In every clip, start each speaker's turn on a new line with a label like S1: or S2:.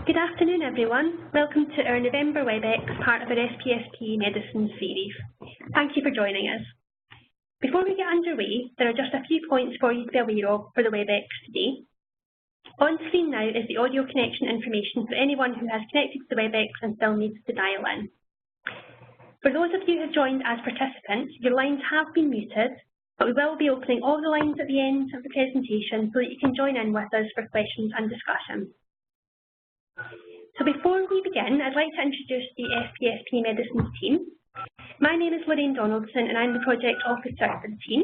S1: Good afternoon, everyone. Welcome to our November WebEx, part of our SPSP Medicine series. Thank you for joining us. Before we get underway, there are just a few points for you to be aware of for the WebEx today. On screen now is the audio connection information for anyone who has connected to the WebEx and still needs to dial in. For those of you who have joined as participants, your lines have been muted, but we will be opening all the lines at the end of the presentation so that you can join in with us for questions and discussion. So before we begin, I'd like to introduce the SPSP Medicines team. My name is Lorraine Donaldson and I'm the Project Officer for the team.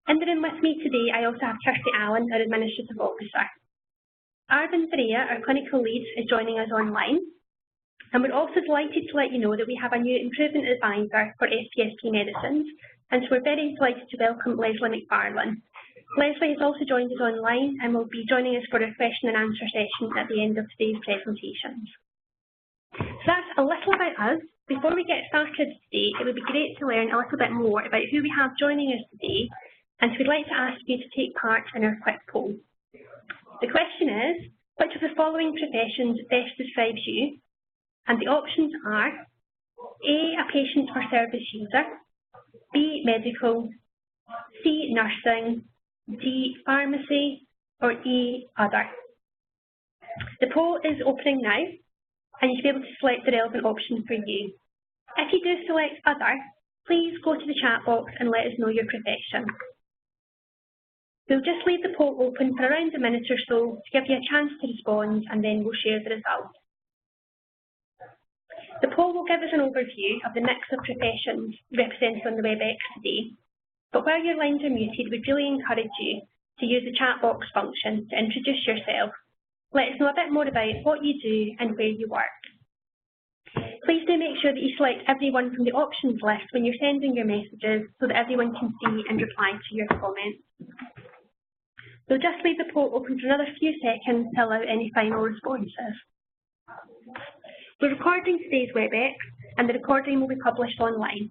S1: In the room with me today, I also have Kirsty Allen, our Administrative Officer. Arvind Varia, our Clinical Lead, is joining us online. And we're also delighted to let you know that we have a new Improvement Advisor for SPSP Medicines, and so we're very delighted to welcome Leslie McFarlane. Leslie has also joined us online and will be joining us for a question and answer session at the end of today's presentations. So that's a little about us. Before we get started today, it would be great to learn a little bit more about who we have joining us today, and so we'd like to ask you to take part in our quick poll. The question is, which of the following professions best describes you? And the options are A, a patient or service user, B, medical, C, nursing, D, pharmacy, or E, other. The poll is opening now, and you should be able to select the relevant option for you. If you do select other, please go to the chat box and let us know your profession. We'll just leave the poll open for around a minute or so to give you a chance to respond, and then we'll share the result. The poll will give us an overview of the mix of professions represented on the WebEx today. But while your lines are muted, we'd really encourage you to use the chat box function to introduce yourself. Let us know a bit more about what you do and where you work. Please do make sure that you select everyone from the options list when you're sending your messages so that everyone can see and reply to your comments. We'll just leave the poll open for another few seconds to allow any final responses. We're recording today's WebEx, and the recording will be published online.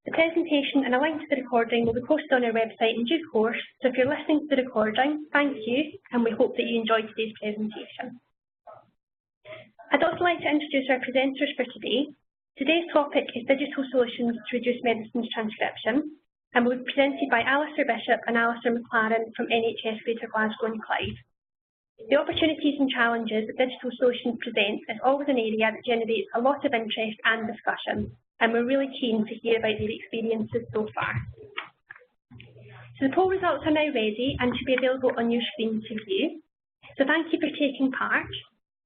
S1: The presentation and a link to the recording will be posted on our website in due course, so if you're listening to the recording, thank you, and we hope that you enjoyed today's presentation. I'd also like to introduce our presenters for today. Today's topic is Digital Solutions to Reduce Medicines Transcription, and will be presented by Alistair Bishop and Alistair McLaren from NHS Greater Glasgow and Clyde. The opportunities and challenges that digital solutions present is always an area that generates a lot of interest and discussion, and we're really keen to hear about their experiences so far. So the poll results are now ready and should be available on your screen to view. So thank you for taking part.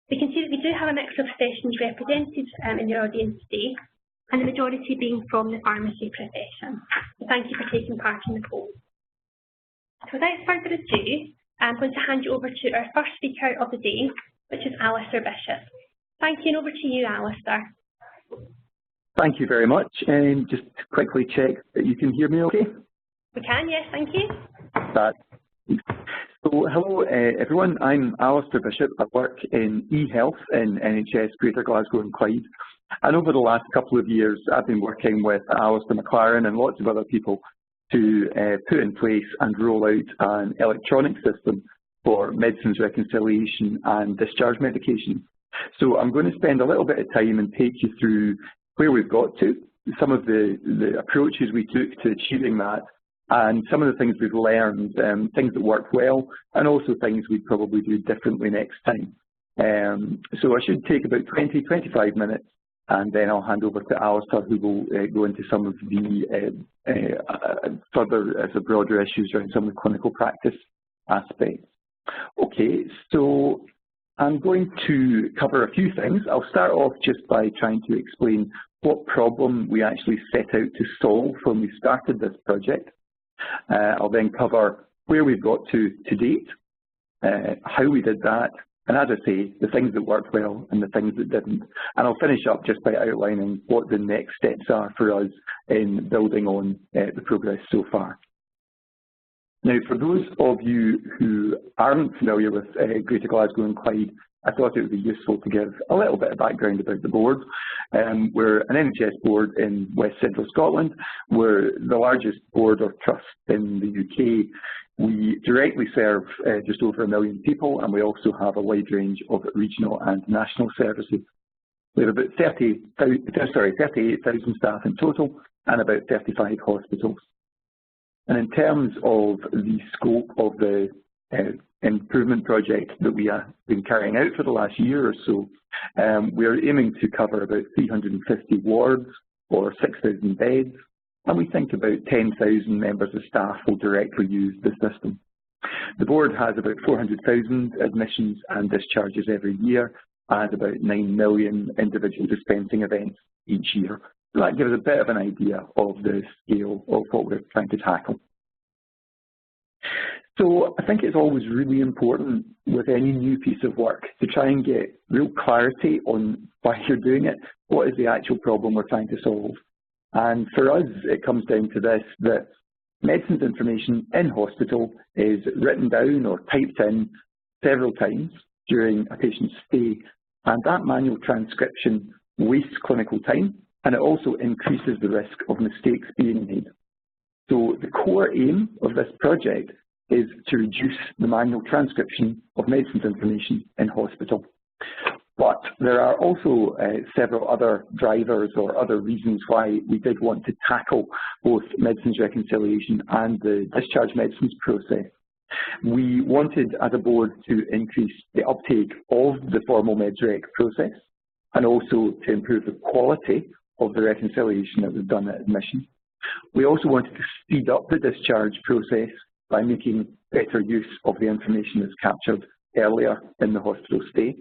S1: We can see that we do have a mix of professions represented in your audience today, and the majority being from the pharmacy profession. So thank you for taking part in the poll. So without further ado, I'm going to hand you over to our first speaker of the day, which is Alistair Bishop. Thank you, and over to you, Alistair.
S2: Thank you very much, and just to quickly check that you can hear me okay?
S1: We can, yes, thank you.
S2: So hello everyone, I'm Alistair Bishop. I work in e-health in NHS Greater Glasgow and Clyde, and over the last couple of years I've been working with Alistair McLaren and lots of other people to put in place and roll out an electronic system for medicines reconciliation and discharge medication. So I'm going to spend a little bit of time and take you through where we've got to, some of the approaches we took to achieving that, and some of the things we've learned, things that worked well, and also things we'd probably do differently next time. So I should take about 20-25 minutes, and then I'll hand over to Alistair, who will go into some of the further broader issues around some of the clinical practice aspects. Okay, so I'm going to cover a few things. I'll start off just by trying to explain what problem we actually set out to solve when we started this project. I'll then cover where we've got to date, how we did that, and as I say, the things that worked well and the things that didn't. And I'll finish up just by outlining what the next steps are for us in building on the progress so far. Now, for those of you who aren't familiar with Greater Glasgow and Clyde, I thought it would be useful to give a little bit of background about the board. We're an NHS board in West Central Scotland. We're the largest board or trust in the UK. We directly serve just over 1 million people, and we also have a wide range of regional and national services. We have about 38,000 staff in total and about 35 hospitals. And in terms of the scope of the improvement project that we have been carrying out for the last year or so, we are aiming to cover about 350 wards or 6,000 beds, and we think about 10,000 members of staff will directly use the system. The board has about 400,000 admissions and discharges every year, and about 9 million individual dispensing events each year. So that gives a bit of an idea of the scale of what we're trying to tackle. So I think it's always really important with any new piece of work to try and get real clarity on why you're doing it. What is the actual problem we're trying to solve? And for us, it comes down to this, that medicines information in hospital is written down or typed in several times during a patient's stay, and that manual transcription wastes clinical time, and it also increases the risk of mistakes being made. So the core aim of this project is to reduce the manual transcription of medicines information in hospital. But there are also several other drivers or other reasons why we did want to tackle both medicines reconciliation and the discharge medicines process. We wanted, as a board, to increase the uptake of the formal meds rec process and also to improve the quality of the reconciliation that was done at admission. We also wanted to speed up the discharge process by making better use of the information that's captured earlier in the hospital stay.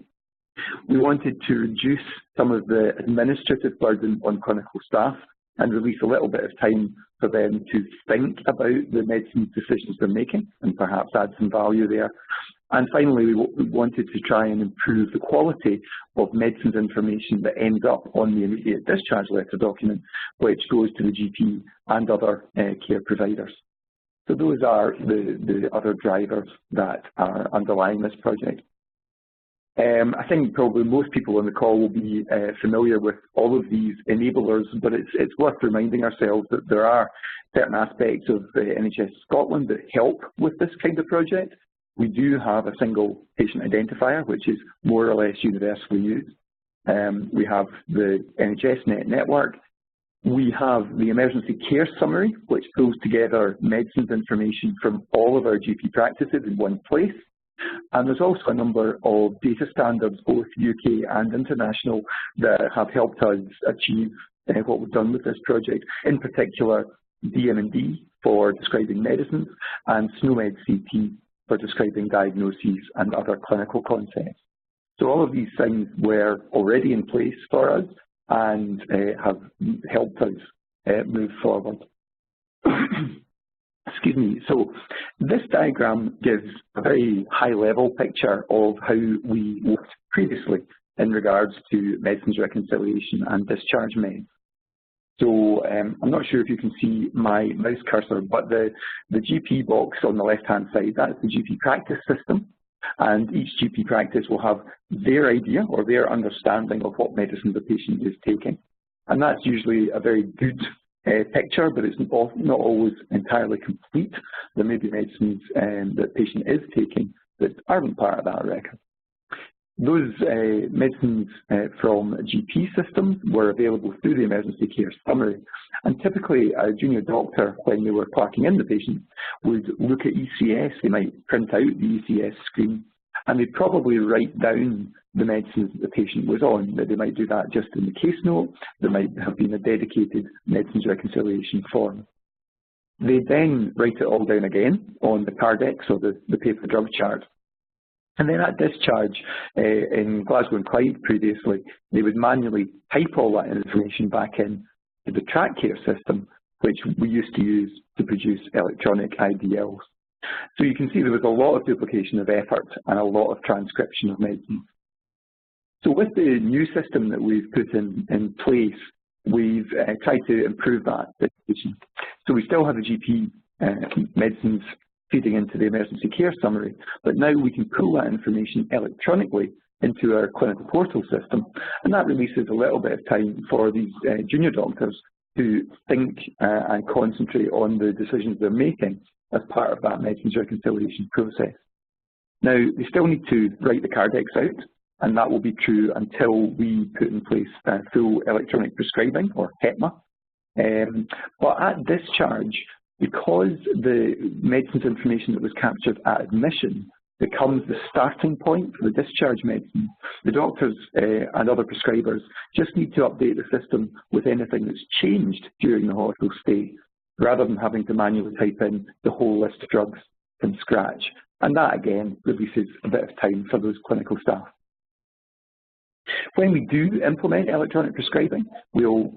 S2: We wanted to reduce some of the administrative burden on clinical staff and release a little bit of time for them to think about the medicine decisions they're making and perhaps add some value there. And finally, we wanted to try and improve the quality of medicines information that ends up on the immediate discharge letter document, which goes to the GP and other care providers. So those are the other drivers that are underlying this project. I think probably most people on the call will be familiar with all of these enablers, but it's worth reminding ourselves that there are certain aspects of the NHS Scotland that help with this kind of project. We do have a single patient identifier, which is more or less universally used. We have the NHS Net network. We have the emergency care summary, which pulls together medicines information from all of our GP practices in one place. And there's also a number of data standards, both UK and international, that have helped us achieve what we've done with this project. In particular, DM&D for describing medicines and SNOMED CT for describing diagnoses and other clinical concepts. So all of these things were already in place for us and have helped us move forward. Excuse me. So this diagram gives a very high-level picture of how we worked previously in regards to medicines reconciliation and discharge meds. So I'm not sure if you can see my mouse cursor, but the GP box on the left-hand side, that's the GP practice system. And each GP practice will have their idea or their understanding of what medicine the patient is taking. And that's usually a very good picture, but it's not always entirely complete. There may be medicines that the patient is taking that aren't part of that record. Those medicines from a GP system were available through the emergency care summary. And typically, a junior doctor, when they were clocking in the patient, would look at ECS. They might print out the ECS screen, and they'd probably write down the medicines that the patient was on. They might do that just in the case note. There might have been a dedicated medicines reconciliation form. They then write it all down again on the Cardex or the paper drug chart. And then at discharge, in Glasgow and Clyde previously, they would manually type all that information back in to the track care system, which we used to use to produce electronic IDLs. So you can see there was a lot of duplication of effort and a lot of transcription of medicine. So with the new system that we've put in place, we've tried to improve that. So we still have the GP medicines feeding into the emergency care summary, but now we can pull that information electronically into our clinical portal system, and that releases a little bit of time for these junior doctors to think and concentrate on the decisions they're making, as part of that medicines reconciliation process. Now, they still need to write the Cardex out, and that will be true until we put in place full electronic prescribing, or HEPMA. But at discharge, because the medicines information that was captured at admission becomes the starting point for the discharge medicine, the doctors and other prescribers just need to update the system with anything that's changed during the hospital stay, rather than having to manually type in the whole list of drugs from scratch. And that, again, releases a bit of time for those clinical staff. When we do implement electronic prescribing, we'll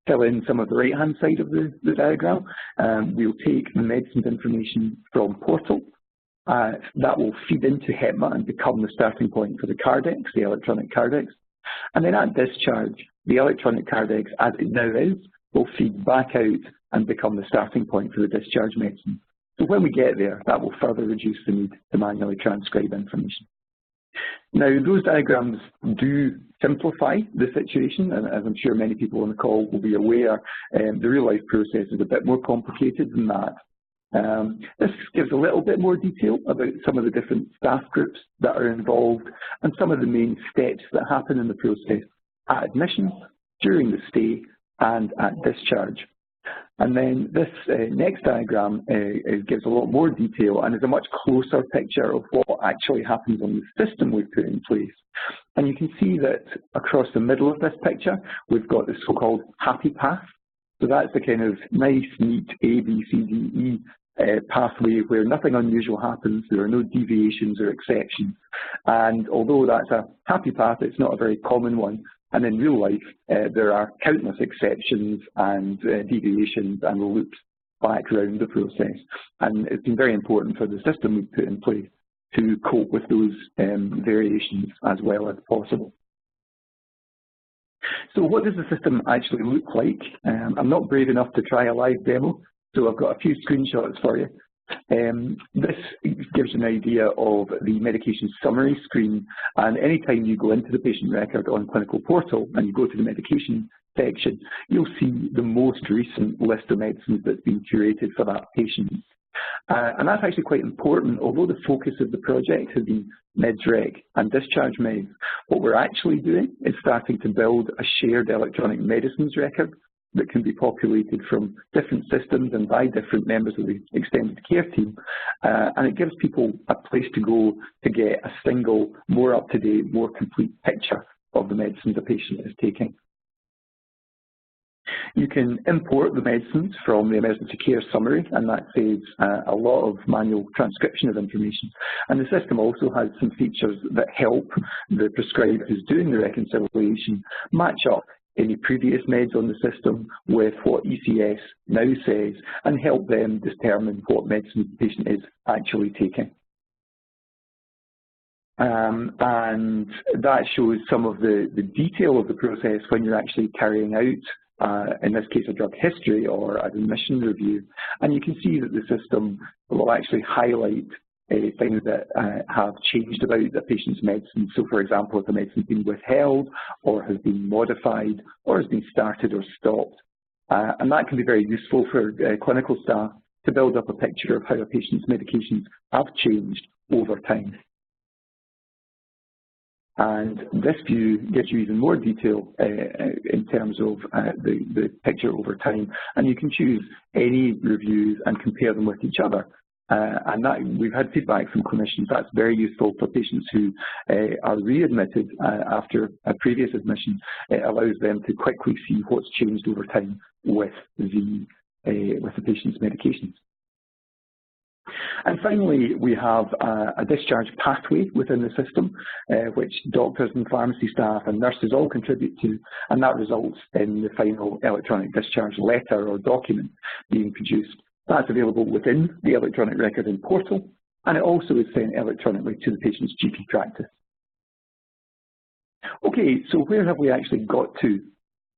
S2: fill in some of the right-hand side of the diagram. We'll take the medicines information from Portal. That will feed into HEPMA and become the starting point for the Cardex, the electronic Cardex. And then at discharge, the electronic Cardex, as it now is, will feed back out and become the starting point for the discharge medicine. So when we get there, that will further reduce the need to manually transcribe information. Now, those diagrams do simplify the situation, and as I'm sure many people on the call will be aware, the real-life process is a bit more complicated than that. This gives a little bit more detail about some of the different staff groups that are involved and some of the main steps that happen in the process at admission, during the stay, and at discharge. And then this next diagram gives a lot more detail and is a much closer picture of what actually happens on the system we've put in place. And you can see that across the middle of this picture, we've got the so-called happy path. So that's the kind of nice, neat A, B, C, D, E pathway where nothing unusual happens, there are no deviations or exceptions. And although that's a happy path, it's not a very common one. And in real life, there are countless exceptions and deviations and loops back around the process. And it's been very important for the system we've put in place to cope with those variations as well as possible. So what does the system actually look like? I'm not brave enough to try a live demo, so I've got a few screenshots for you. This gives you an idea of the medication summary screen, and anytime you go into the patient record on Clinical Portal and you go to the medication section, you'll see the most recent list of medicines that's been curated for that patient. And that's actually quite important. Although the focus of the project has been meds-rec and discharge meds, what we're actually doing is starting to build a shared electronic medicines record that can be populated from different systems and by different members of the extended care team. And it gives people a place to go to get a single, more up-to-date, more complete picture of the medicines a patient is taking. You can import the medicines from the emergency care summary, and that saves a lot of manual transcription of information. And the system also has some features that help the prescriber who's doing the reconciliation match up any previous meds on the system with what ECS now says and help them determine what medicine the patient is actually taking. And that shows some of the detail of the process when you're actually carrying out, in this case, a drug history or an admission review. And you can see that the system will actually highlight things that have changed about the patient's medicine. So, for example, if the medicine's been withheld or has been modified or has been started or stopped. And that can be very useful for clinical staff to build up a picture of how a patient's medications have changed over time. And this view gives you even more detail in terms of the picture over time. And you can choose any reviews and compare them with each other. And that, we've had feedback from clinicians that's very useful for patients who are readmitted after a previous admission. It allows them to quickly see what's changed over time with the patient's medications. And finally, we have a discharge pathway within the system, which doctors and pharmacy staff and nurses all contribute to, and that results in the final electronic discharge letter or document being produced. That's available within the electronic record in Portal, and it also is sent electronically to the patient's GP practice. Okay, so where have we actually got to?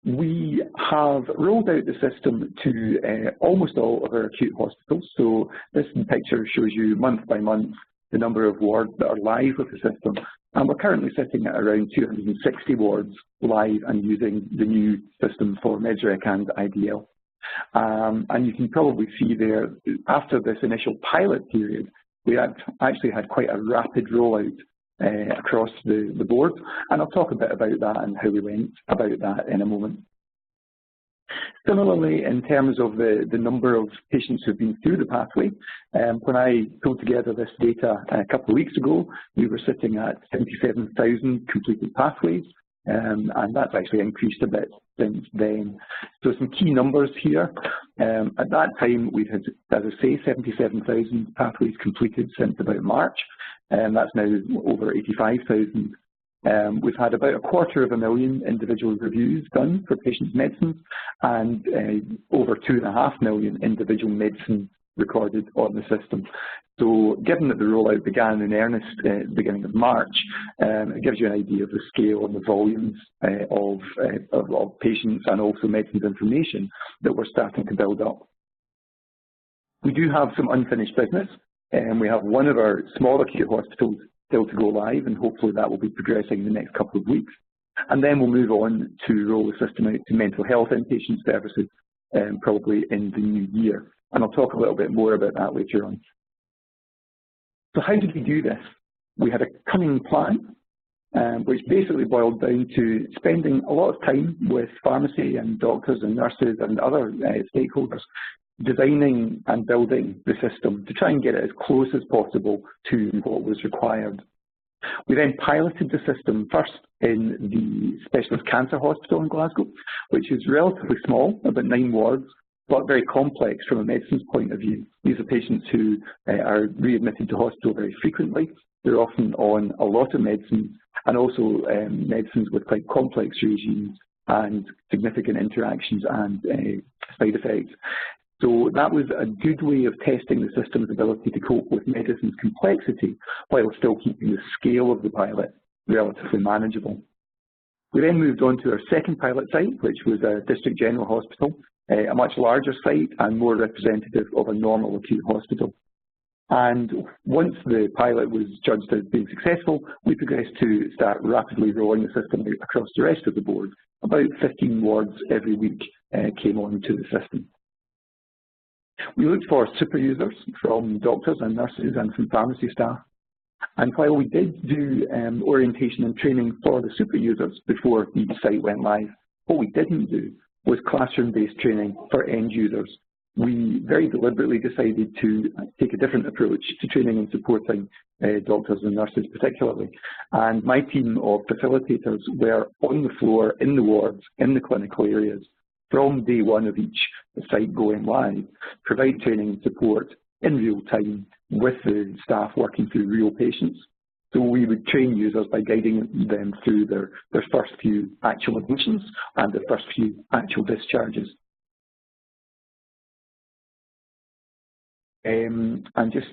S2: We have rolled out the system to almost all of our acute hospitals. So this picture shows you month by month the number of wards that are live with the system. And we're currently sitting at around 260 wards live and using the new system for meds-rec and IDL. And you can probably see there, after this initial pilot period, we actually had quite a rapid rollout across the board, and I'll talk a bit about that and how we went about that in a moment. Similarly, in terms of the number of patients who've been through the pathway, when I pulled together this data a couple of weeks ago, we were sitting at 77,000 completed pathways, and that's actually increased a bit since then. So some key numbers here. At that time, we had, as I say, 77,000 pathways completed since about March, and that's now over 85,000. We've had about 250,000 individual reviews done for patients' medicines, and over 2.5 million individual medicines recorded on the system. So given that the rollout began in earnest at the beginning of March, it gives you an idea of the scale and the volumes of patients and also medicines information that we're starting to build up. We do have some unfinished business, and we have one of our small acute hospitals still to go live, and hopefully that will be progressing in the next couple of weeks. And then we'll move on to roll the system out to mental health inpatient services, probably in the new year. And I'll talk a little bit more about that later on. So how did we do this? We had a cunning plan, which basically boiled down to spending a lot of time with pharmacy and doctors and nurses and other stakeholders, designing and building the system to try and get it as close as possible to what was required. We then piloted the system first in the Specialist Cancer Hospital in Glasgow, which is relatively small, about 9 wards, but very complex from a medicines point of view. These are patients who are readmitted to hospital very frequently. They're often on a lot of medicines, and also medicines with quite complex regimes and significant interactions and side effects. So that was a good way of testing the system's ability to cope with medicine's complexity while still keeping the scale of the pilot relatively manageable. We then moved on to our second pilot site, which was a district general hospital, a much larger site and more representative of a normal acute hospital. And once the pilot was judged as being successful, we progressed to start rapidly rolling the system out across the rest of the board. About 15 wards every week came on to the system. We looked for super users from doctors and nurses and from pharmacy staff. And while we did do orientation and training for the super users before each site went live, what we didn't do was classroom-based training for end users. We very deliberately decided to take a different approach to training and supporting doctors and nurses particularly. And my team of facilitators were on the floor, in the wards, in the clinical areas, from day one of each site going live, provide training and support in real time with the staff working through real patients. So we would train users by guiding them through their first few actual admissions and their first few actual discharges. And just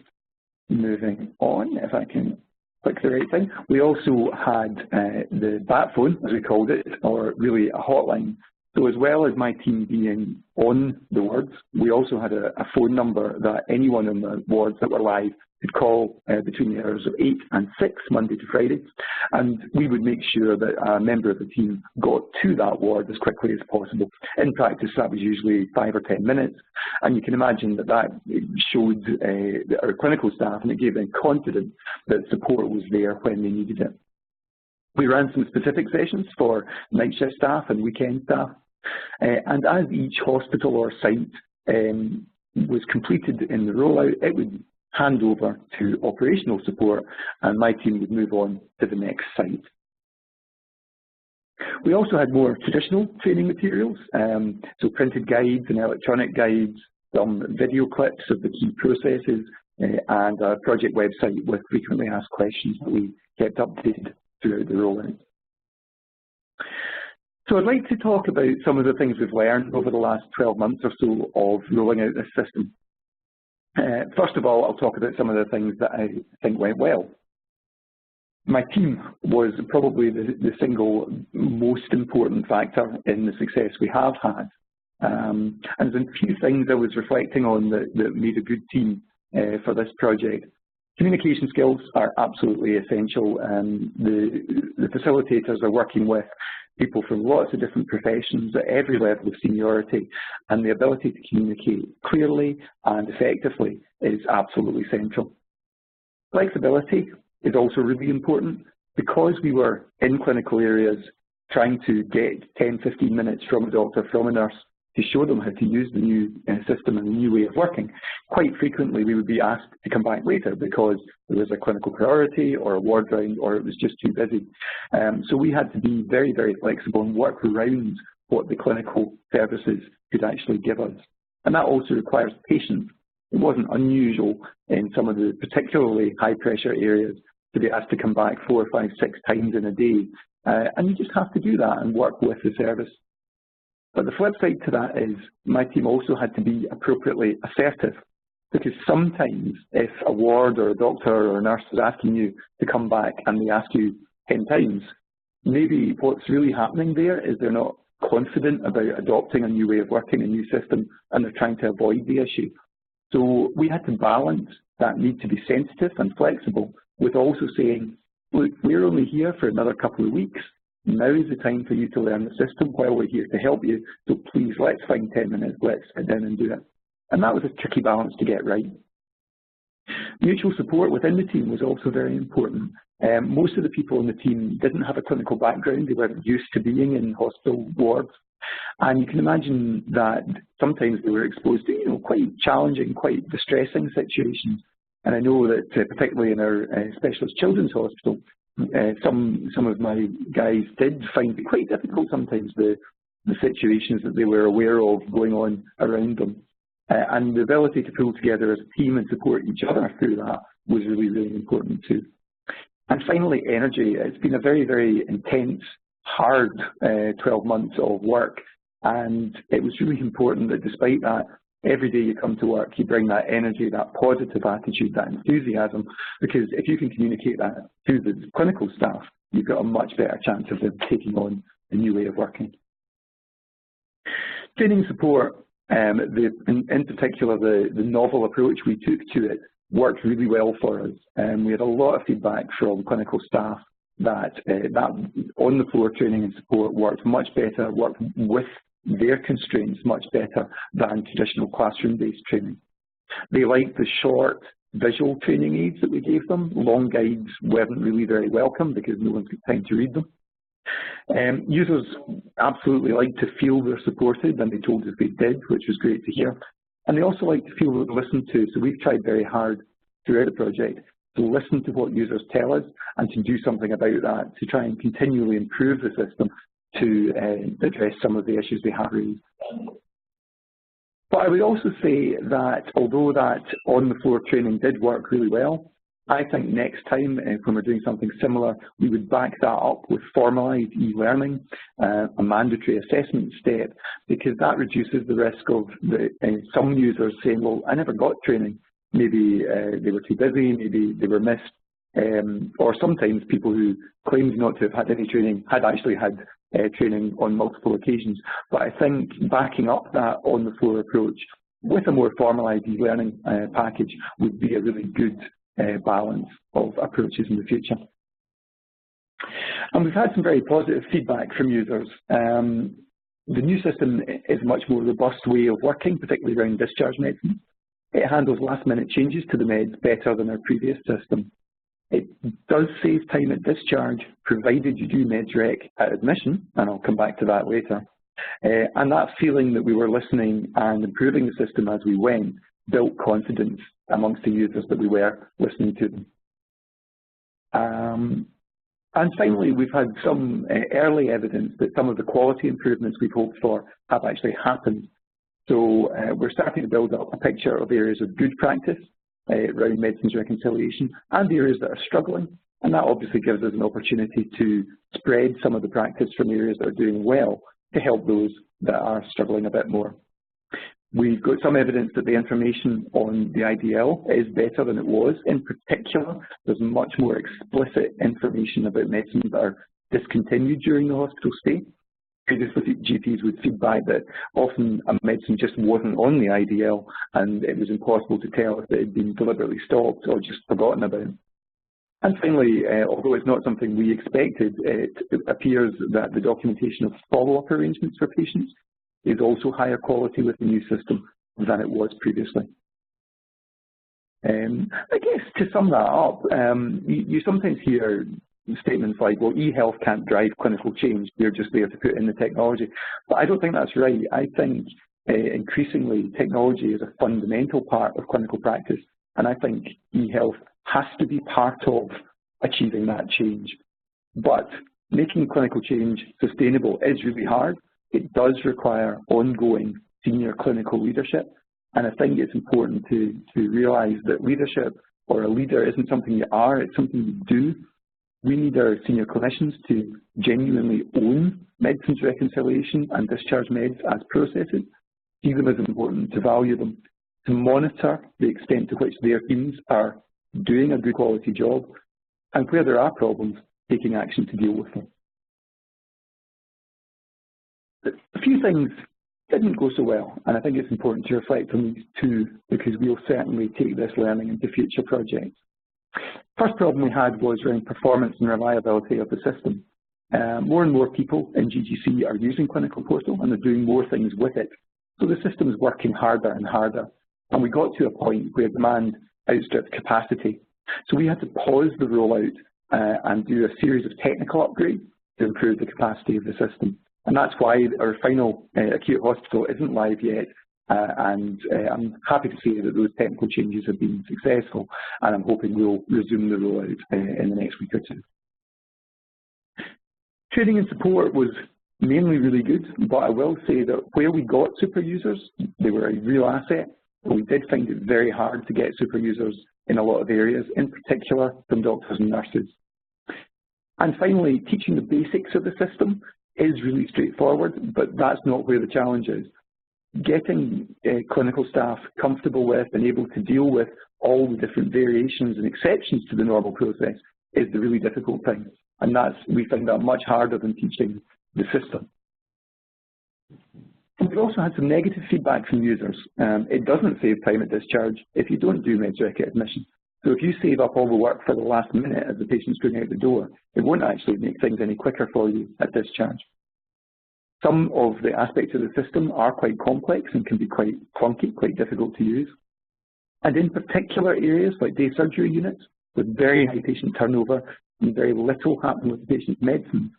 S2: moving on, if I can click the right thing. We also had the bat phone, as we called it, or really a hotline. So as well as my team being on the wards, we also had a phone number that anyone on the wards that were live could call between the hours of 8 and 6, Monday to Friday. And we would make sure that a member of the team got to that ward as quickly as possible. In practice, that was usually 5 or 10 minutes. And you can imagine that showed our clinical staff, and it gave them confidence that support was there when they needed it. We ran some specific sessions for night shift staff and weekend staff. And as each hospital or site was completed in the rollout, it would hand over to operational support, and my team would move on to the next site. We also had more traditional training materials, so printed guides and electronic guides, some video clips of the key processes, and a project website with frequently asked questions that we kept updated throughout the rollout. So I'd like to talk about some of the things we've learned over the last 12 months or so of rolling out this system. First of all, I'll talk about some of the things that I think went well. My team was probably the single most important factor in the success we have had. And there's a few things I was reflecting on that made a good team for this project. Communication skills are absolutely essential. The facilitators are working with people from lots of different professions at every level of seniority, and the ability to communicate clearly and effectively is absolutely central. Flexibility is also really important. Because we were in clinical areas trying to get 10, 15 minutes from a doctor, from a nurse, to show them how to use the new system and the new way of working, quite frequently we would be asked to come back later because there was a clinical priority or a ward round or it was just too busy. So we had to be very, very flexible and work around what the clinical services could actually give us. And that also requires patience. It wasn't unusual in some of the particularly high pressure areas to be asked to come back 4, 5, 6 times in a day. And you just have to do that and work with the service. But the flip side to that is my team also had to be appropriately assertive, because sometimes if a ward or a doctor or a nurse is asking you to come back and they ask you 10 times, maybe what's really happening there is they're not confident about adopting a new way of working, a new system, and they're trying to avoid the issue. So we had to balance that need to be sensitive and flexible with also saying, look, we're only here for another couple of weeks. Now is the time for you to learn the system while we're here to help you. So please, let's find 10 minutes, let's sit down and do it. And that was a tricky balance to get right. Mutual support within the team was also very important. Most of the people in the team didn't have a clinical background. They weren't used to being in hospital wards. And you can imagine that sometimes they were exposed to, quite challenging, quite distressing situations. And I know that particularly in our specialist children's hospital, some of my guys did find it quite difficult sometimes, the situations that they were aware of going on around them. And the ability to pull together as a team and support each other through that was really, really important too. And finally, energy. It's been a very, very intense, hard 12 months of work. And it was really important that despite that, every day you come to work, you bring that energy, that positive attitude, that enthusiasm, because if you can communicate that to the clinical staff, you've got a much better chance of them taking on a new way of working. Training support, in particular the novel approach we took to it, worked really well for us. We had a lot of feedback from clinical staff that on-the-floor training and support worked much better, worked with their constraints much better than traditional classroom-based training. They liked the short visual training aids that we gave them. Long guides weren't really very welcome because no one's got time to read them. Users absolutely like to feel they're supported, and they told us they did, which was great to hear. And they also like to feel they're listened to, so we've tried very hard throughout the project to listen to what users tell us and to do something about that, to try and continually improve the system to address some of the issues they have raised. But I would also say that although that on-the-floor training did work really well, I think next time when we're doing something similar, we would back that up with formalised e-learning, a mandatory assessment step, because that reduces the risk of some users saying, well, I never got training. Maybe they were too busy, maybe they were missed, or sometimes people who claimed not to have had any training had actually had training on multiple occasions. But I think backing up that on-the-floor approach with a more formalised e-learning package would be a really good balance of approaches in the future. And we've had some very positive feedback from users. The new system is a much more robust way of working, particularly around discharge medicine. It handles last-minute changes to the meds better than our previous system. It does save time at discharge, provided you do meds rec at admission, and I'll come back to that later. And that feeling that we were listening and improving the system as we went built confidence amongst the users that we were listening to them. And finally, we've had some early evidence that some of the quality improvements we've hoped for have actually happened. So we're starting to build up a picture of areas of good practice around medicines reconciliation and areas that are struggling. And that obviously gives us an opportunity to spread some of the practice from areas that are doing well to help those that are struggling a bit more. We've got some evidence that the information on the IDL is better than it was. In particular, there's much more explicit information about medicines that are discontinued during the hospital stay. Previously, GPs would feedback that often a medicine just wasn't on the IDL and it was impossible to tell if it had been deliberately stopped or just forgotten about. And finally, although it's not something we expected, it appears that the documentation of follow-up arrangements for patients is also higher quality with the new system than it was previously. I guess to sum that up, you sometimes hear statements like, well, e-health can't drive clinical change, we're just there to put in the technology. But I don't think that's right. I think increasingly technology is a fundamental part of clinical practice, and I think e-health has to be part of achieving that change. But making clinical change sustainable is really hard. It does require ongoing senior clinical leadership, and I think it's important to realise that leadership or a leader isn't something you are, it's something you do. We need our senior clinicians to genuinely own medicines reconciliation and discharge meds as processes, see them as important, to value them, to monitor the extent to which their teams are doing a good quality job, and where there are problems, taking action to deal with them. A few things didn't go so well, and I think it's important to reflect on these too, because we'll certainly take this learning into future projects. First problem we had was around performance and reliability of the system. More and more people in GGC are using Clinical Portal and they're doing more things with it. So the system is working harder and harder. And we got to a point where demand outstripped capacity. So we had to pause the rollout and do a series of technical upgrades to improve the capacity of the system. And that's why our final acute hospital isn't live yet. I'm happy to say that those technical changes have been successful, and I'm hoping we'll resume the rollout in the next week or two. Training and support was mainly really good, but I will say that where we got super users, they were a real asset, but we did find it very hard to get super users in a lot of areas, in particular from doctors and nurses. And finally, teaching the basics of the system is really straightforward, but that's not where the challenge is. Getting clinical staff comfortable with and able to deal with all the different variations and exceptions to the normal process is the really difficult thing. And we find that much harder than teaching the system. And we've also had some negative feedback from users. It doesn't save time at discharge if you don't do meds-rec at admission. So if you save up all the work for the last minute as the patient's going out the door, it won't actually make things any quicker for you at discharge. Some of the aspects of the system are quite complex and can be quite clunky, quite difficult to use. And in particular areas like day surgery units with very high patient turnover and very little happening with the patient's medicine,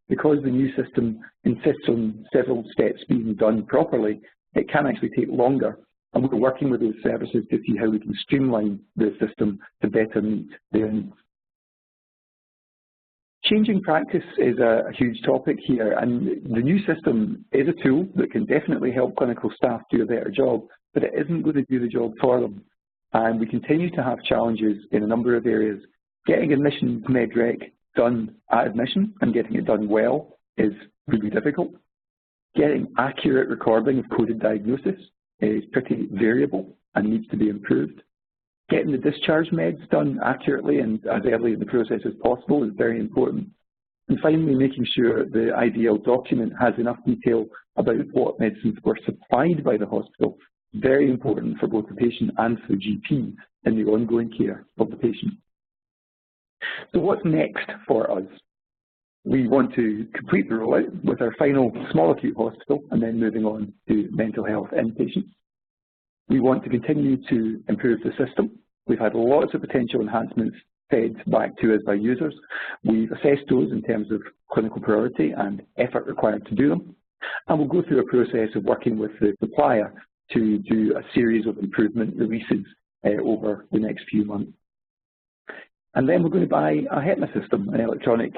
S2: because the new system insists on several steps being done properly, it can actually take longer. And we're working with those services to see how we can streamline the system to better meet their needs. Changing practice is a huge topic here, and the new system is a tool that can definitely help clinical staff do a better job, but it isn't going to do the job for them. And we continue to have challenges in a number of areas. Getting admission to med-rec done at admission and getting it done well is really difficult. Getting accurate recording of coded diagnosis is pretty variable and needs to be improved. Getting the discharge meds done accurately and as early in the process as possible is very important. And finally, making sure the IDL document has enough detail about what medicines were supplied by the hospital is very important for both the patient and for the GP in the ongoing care of the patient. So what's next for us? We want to complete the rollout with our final small acute hospital and then moving on to mental health inpatients. We want to continue to improve the system. We've had lots of potential enhancements fed back to us by users. We've assessed those in terms of clinical priority and effort required to do them. And we'll go through a process of working with the supplier to do a series of improvement releases over the next few months. And then we're going to buy a HEPMA system, an electronic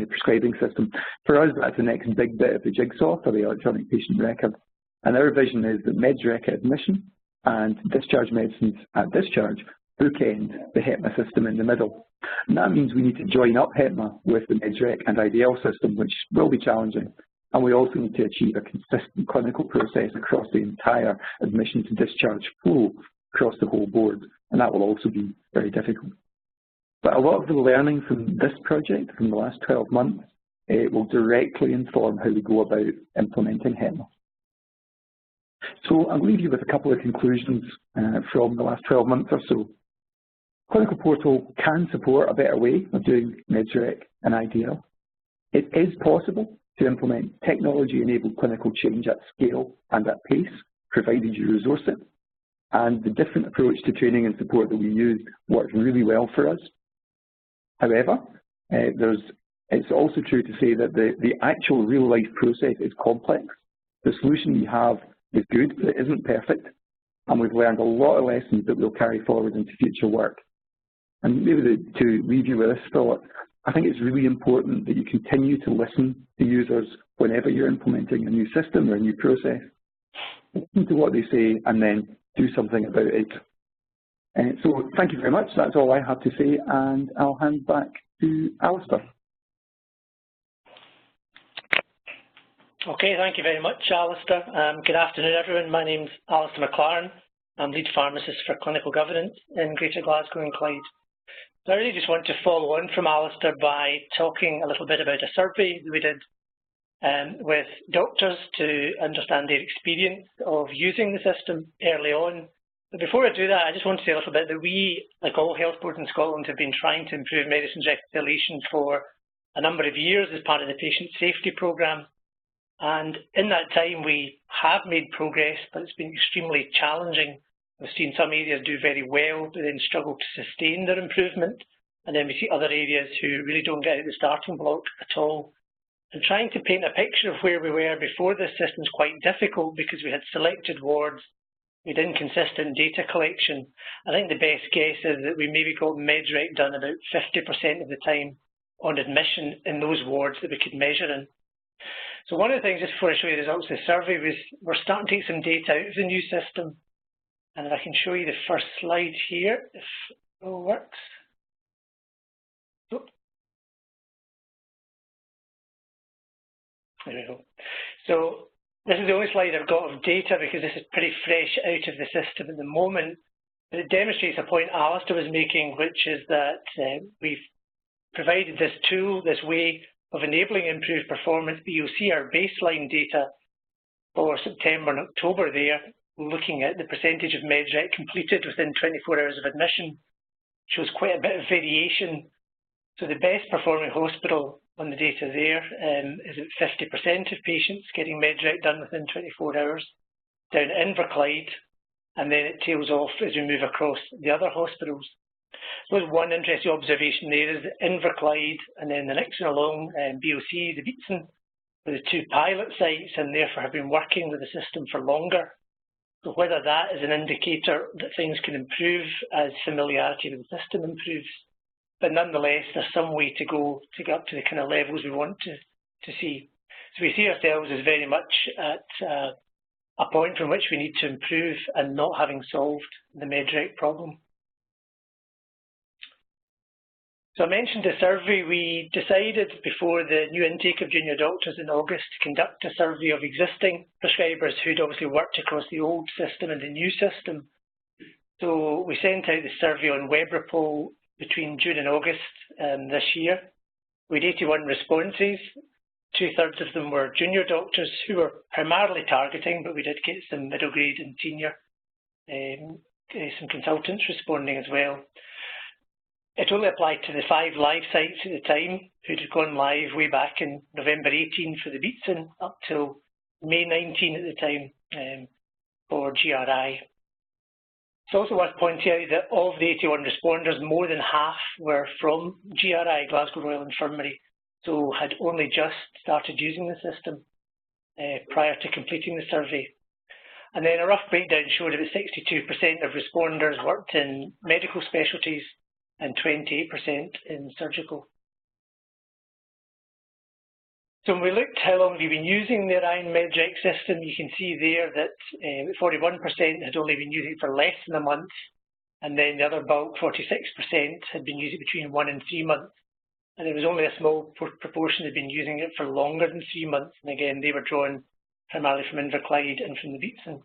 S2: prescribing system. For us, that's the next big bit of the jigsaw for the electronic patient record. And our vision is that meds-rec at admission and discharge medicines at discharge bookend the HEPMA system in the middle. And that means we need to join up HEPMA with the meds-rec and IDL system, which will be challenging. And we also need to achieve a consistent clinical process across the entire admission to discharge flow across the whole board. And that will also be very difficult. But a lot of the learning from this project, from the last 12 months, will directly inform how we go about implementing HEPMA. So I'll leave you with a couple of conclusions from the last 12 months or so. Clinical Portal can support a better way of doing MedRec and IDL. It is possible to implement technology-enabled clinical change at scale and at pace, provided you resource it. And the different approach to training and support that we use works really well for us. However, it's also true to say that the actual real-life process is complex. The solution we have is good, but it isn't perfect. And we've learned a lot of lessons that we'll carry forward into future work. And maybe to leave you with this thought, I think it's really important that you continue to listen to users whenever you're implementing a new system or a new process. Listen to what they say and then do something about it. So thank you very much. That's all I have to say, and I'll hand back to Alistair.
S3: Okay, thank you very much, Alistair. Good afternoon, everyone. My name's Alistair McLaren. I'm lead pharmacist for clinical governance in Greater Glasgow and Clyde. So I really just want to follow on from Alistair by talking a little bit about a survey that we did with doctors to understand their experience of using the system early on. But before I do that, I just want to say a little bit that we, like all health boards in Scotland, have been trying to improve medicines reconciliation for a number of years as part of the patient safety programme. And in that time, we have made progress, but it's been extremely challenging. We've seen some areas do very well, but then struggle to sustain their improvement. And then we see other areas who really don't get out the starting block at all. And trying to paint a picture of where we were before this system is quite difficult because we had selected wards, we had inconsistent data collection. I think the best guess is that we maybe got MedRec done about 50% of the time on admission in those wards that we could measure in. So one of the things, just before I show you the results of the survey, was we're starting to take some data out of the new system. And if I can show you the first slide here, if it all works. Oh. There we go. So this is the only slide I've got of data because this is pretty fresh out of the system at the moment. But it demonstrates a point Alistair was making, which is that we've provided this tool, this way of enabling improved performance. But you'll see our baseline data for September and October there, looking at the percentage of MedRec completed within 24 hours of admission, shows quite a bit of variation. So the best performing hospital on the data there is at 50% of patients getting MedRec done within 24 hours, down at Inverclyde, and then it tails off as we move across the other hospitals. So there's one interesting observation there is that Inverclyde and then the next one along, BOC, the Beatson, are the two pilot sites and therefore have been working with the system for longer. So whether that is an indicator that things can improve as familiarity with the system improves, but nonetheless, there's some way to go to get up to the kind of levels we want to see. So we see ourselves as very much at a point from which we need to improve and not having solved the MedRec problem. So I mentioned the survey. We decided before the new intake of junior doctors in August to conduct a survey of existing prescribers who'd obviously worked across the old system and the new system. So we sent out the survey on WebRepol between June and August this year. We had 81 responses. 2/3 of them were junior doctors who were primarily targeting, but we did get some middle grade and senior, some consultants responding as well. It only applied to the 5 live sites at the time who'd gone live way back in November 18 for the Beatson up till May 19 at the time for GRI. It's also worth pointing out that of the 81 responders, more than half were from GRI, Glasgow Royal Infirmary, so had only just started using the system prior to completing the survey. And then a rough breakdown showed about 62% of responders worked in medical specialties and 28% in surgical. So when we looked how long we've been using the Orion MedRec system, you can see there that 41% had only been using it for less than a month, and then the other bulk, 46%, had been using it between 1 and 3 months. And there was only a small proportion that had been using it for longer than 3 months, and again, they were drawn primarily from Inverclyde and from the Beatson.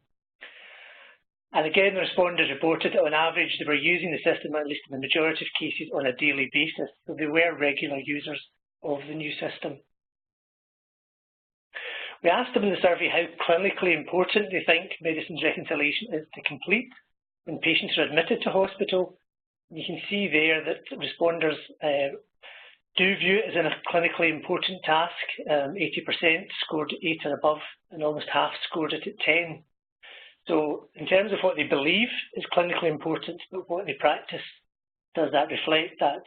S3: And again, the responders reported that on average they were using the system, at least in the majority of cases, on a daily basis. So they were regular users of the new system. We asked them in the survey how clinically important they think medicines reconciliation is to complete when patients are admitted to hospital, You can see there that responders do view it as a clinically important task. 80% scored 8 or above, and almost half scored it at 10. So in terms of what they believe is clinically important, but what they practice, does that reflect that?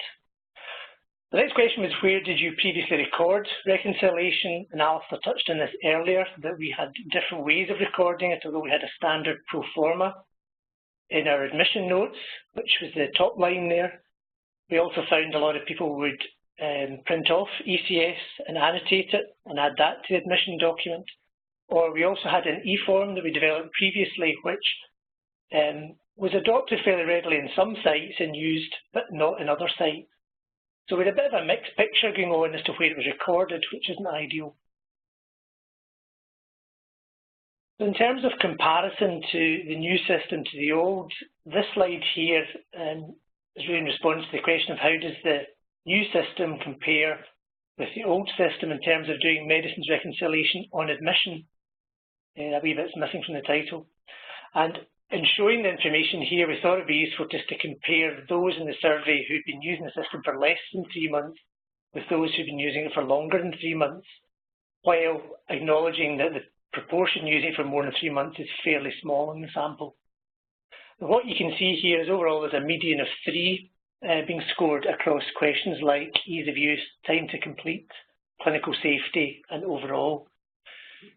S3: The next question was, where did you previously record reconciliation? And Alistair touched on this earlier, that we had different ways of recording it, although we had a standard pro forma in our admission notes, which was the top line there. We also found a lot of people would print off ECS and annotate it and add that to the admission document. Or we also had an e-form that we developed previously, which was adopted fairly readily in some sites and used, but not in other sites. So we had a bit of a mixed picture going on as to where it was recorded, which isn't ideal. So in terms of comparison to the new system to the old, this slide here is really in response to the question of how does the new system compare with the old system in terms of doing medicines reconciliation on admission. A wee bit's missing from the title. And in showing the information here, we thought it would be useful just to compare those in the survey who'd been using the system for less than 3 months with those who've been using it for longer than 3 months, while acknowledging that the proportion using it for more than 3 months is fairly small in the sample. And what you can see here is overall there's a median of 3 being scored across questions like ease of use, time to complete, clinical safety, and overall.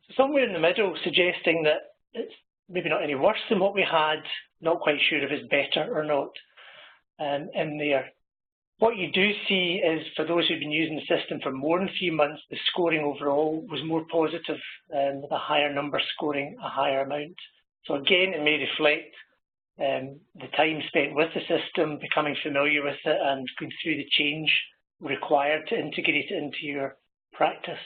S3: So somewhere in the middle, suggesting that it's maybe not any worse than what we had, not quite sure if it's better or not in there. What you do see is for those who've been using the system for more than 3 months, the scoring overall was more positive, with a higher number scoring a higher amount. So again, it may reflect the time spent with the system, becoming familiar with it and going through the change required to integrate it into your practice.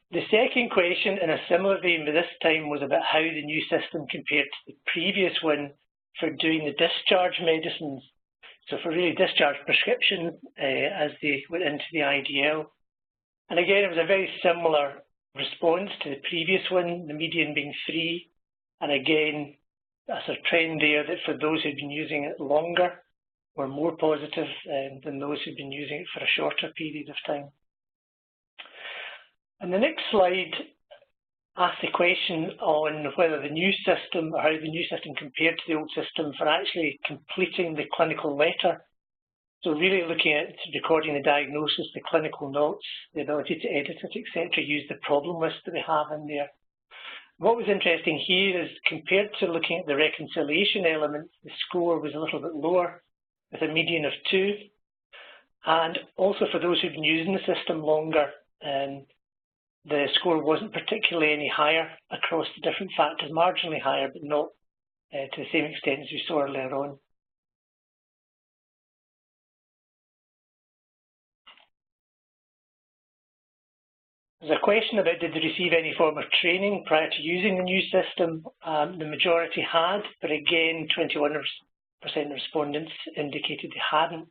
S3: The second question, in a similar vein but this time, was about how the new system compared to the previous one for doing the discharge medicines. So for really discharge prescription as they went into the IDL. And again, it was a very similar response to the previous one, the median being 3. And again, that's a trend there that for those who've been using it longer were more positive than those who've been using it for a shorter period of time. And the next slide asks the question on whether the new system, or how the new system compared to the old system for actually completing the clinical letter. So really looking at recording the diagnosis, the clinical notes, the ability to edit it, etc., use the problem list that we have in there. What was interesting here is compared to looking at the reconciliation elements, the score was a little bit lower with a median of 2. And also for those who've been using the system longer, the score wasn't particularly any higher across the different factors, marginally higher, but not to the same extent as we saw earlier on. There's a question about did they receive any form of training prior to using the new system. The majority had, but again, 21% of respondents indicated they hadn't.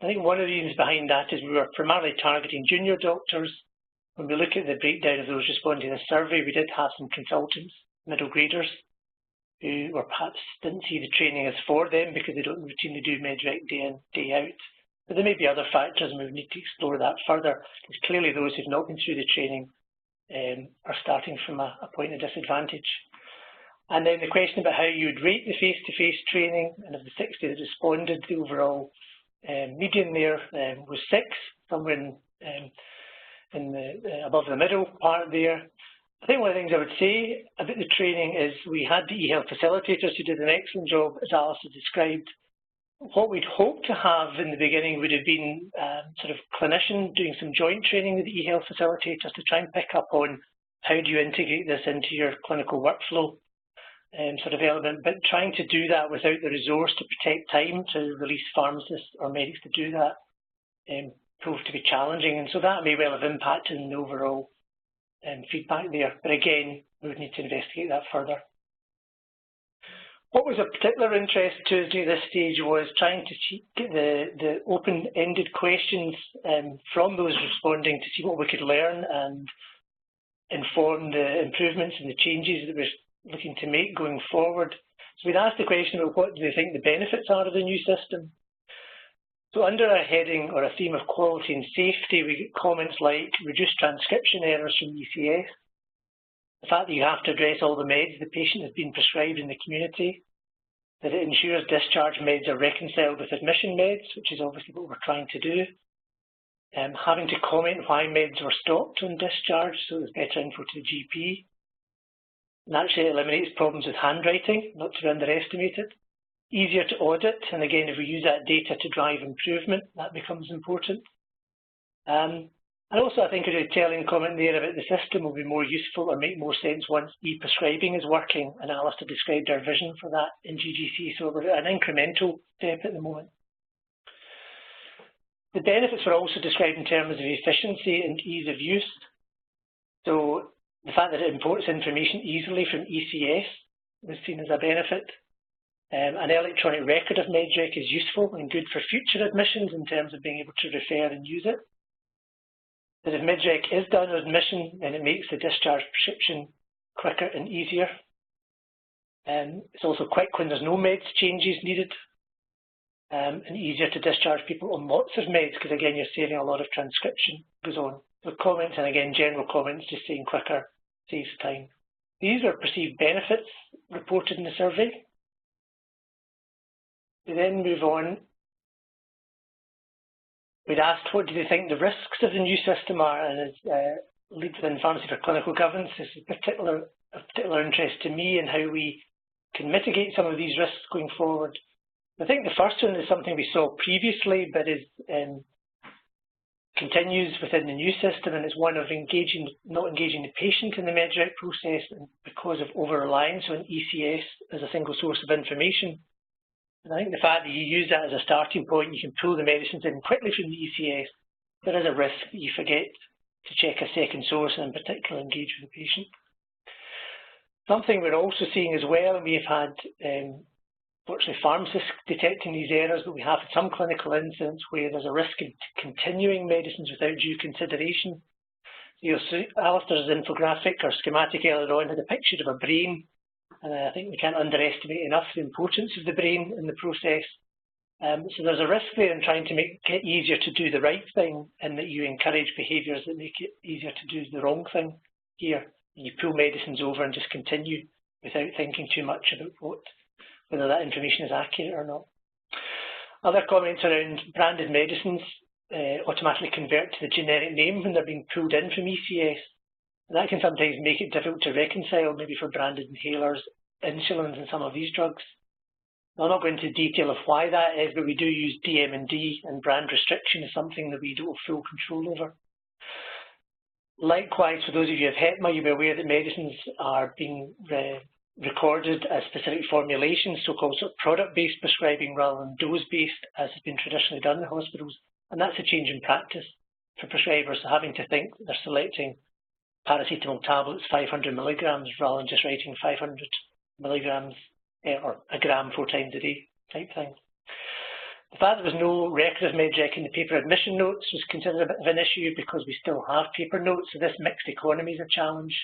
S3: I think one of the reasons behind that is we were primarily targeting junior doctors. When we look at the breakdown of those responding to the survey, we did have some consultants, middle graders, who were perhaps didn't see the training as for them because they don't routinely do MedRec day in, day out. But there may be other factors and we need to explore that further, because clearly those who've not been through the training are starting from a point of disadvantage. And then the question about how you would rate the face-to-face training, and of the 60 that responded, the overall median there was 6, somewhere above the middle part there. I think one of the things I would say about the training is we had the eHealth facilitators who did an excellent job, as Alistair described. What we'd hoped to have in the beginning would have been sort of clinician doing some joint training with the eHealth facilitators to try and pick up on how do you integrate this into your clinical workflow sort of element, but trying to do that without the resource to protect time to release pharmacists or medics to do that proved to be challenging, and so that may well have impacted in the overall feedback there. But again, we would need to investigate that further. What was of particular interest to us at this stage was trying to get the open-ended questions from those responding to see what we could learn and inform the improvements and the changes that we're looking to make going forward. So we'd asked the question about what do they think the benefits are of the new system. So under a heading or a theme of quality and safety, we get comments like reduced transcription errors from ECS, the fact that you have to address all the meds the patient has been prescribed in the community, that it ensures discharge meds are reconciled with admission meds, which is obviously what we're trying to do, having to comment why meds were stopped on discharge so there's better info to the GP. Naturally, it eliminates problems with handwriting, not to be underestimated. Easier to audit, and again, if we use that data to drive improvement, that becomes important. And also, I think a really telling comment there about the system will be more useful or make more sense once e-prescribing is working, and Alistair described our vision for that in GGC, so we're at an incremental step at the moment. The benefits were also described in terms of efficiency and ease of use. So the fact that it imports information easily from ECS was seen as a benefit. An electronic record of MedRec is useful and good for future admissions in terms of being able to refer and use it. That if MedRec is done on admission, then it makes the discharge prescription quicker and easier. It's also quick when there's no meds changes needed, and easier to discharge people on lots of meds because, again, you're saving a lot of transcription goes on. So comments, and again, general comments, just saying quicker saves time. These are perceived benefits reported in the survey. We then move on. We'd asked what do they think the risks of the new system are, and as lead within Pharmacy for Clinical Governance, this is of particular interest to me in how we can mitigate some of these risks going forward. I think the first one is something we saw previously, but is continues within the new system, and it's one of not engaging the patient in the MedRec process because of over-reliance on ECS as a single source of information. And I think the fact that you use that as a starting point, you can pull the medicines in quickly from the ECS, there is a risk that you forget to check a second source and in particular engage with the patient. Something we're also seeing as well, and we have had fortunately pharmacists detecting these errors, but we have some clinical incidents where there's a risk of continuing medicines without due consideration. You'll see Alistair's infographic or schematic earlier on had a picture of a brain. And I think we can't underestimate enough the importance of the brain in the process. So there's a risk there in trying to make it easier to do the right thing, and that you encourage behaviours that make it easier to do the wrong thing here. And you pull medicines over and just continue without thinking too much about whether that information is accurate or not. Other comments around branded medicines automatically convert to the generic name when they're being pulled in from ECS. That can sometimes make it difficult to reconcile, maybe for branded inhalers, insulins, and some of these drugs. I'll not go into detail of why that is, but we do use DMD, and brand restriction is something that we don't have full control over. Likewise, for those of you who have HEPMA, you'll be aware that medicines are being recorded as specific formulations, so-called product-based prescribing rather than dose-based, as has been traditionally done in hospitals. And that's a change in practice for prescribers, having to think that they're selecting paracetamol tablets 500 milligrams rather than just writing 500 milligrams or a gram 4 times a day type thing. The fact there was no record of MedRec in the paper admission notes was considered a bit of an issue because we still have paper notes, so this mixed economy is a challenge.